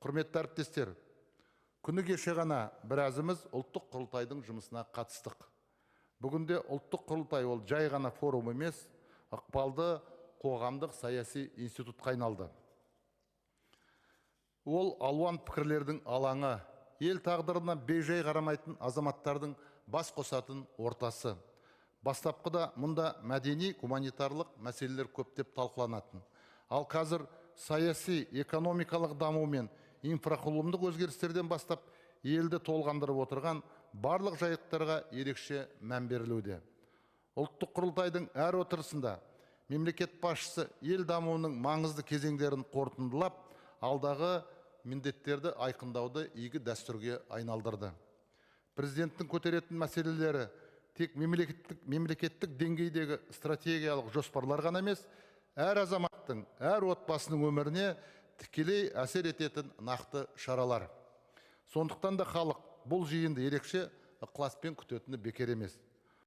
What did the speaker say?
Құрметті әріптестер, күні кеше ғана біразымыз ұлттық құрылтайдың жұмысына қатыстық. Бүгінде ұлттық құрылтай ол жай ғана форум емес, ықпалды қоғамдық саяси институтқа айналды. Ол алуан пікірлердің алаңы, ел тағдырына бейжай қарамайтын азаматтардың бас қосатын ортасы. Бастапқыда мұнда мәдени, гуманитарлық мәселелер көптеп талқыланатын. Ал қазір саяси, экономикалық даму мен инфрақұрылымдық өзгерістерден бастап елді толғандырып отырған барлық жайттарға ерекше мән берілуде. Ұлттық құрылтайдың әр отырысында мемлекет басшысы ел дамуының маңызды кезеңдерін қорытындылап, алдағы міндеттерді айқындауды игі дәстүрге айналдырды. Президенттің көтеретін мәселелері тек мемлекеттік деңгейдегі стратегиялық жоспарлар ғана емес, әр азаматтың, әр отбасының өміріне тікелей әсер ететін нақты шаралар. Сондықтан да халық бұл жиынды ерекше ықыласпен күтетіні бекер емес.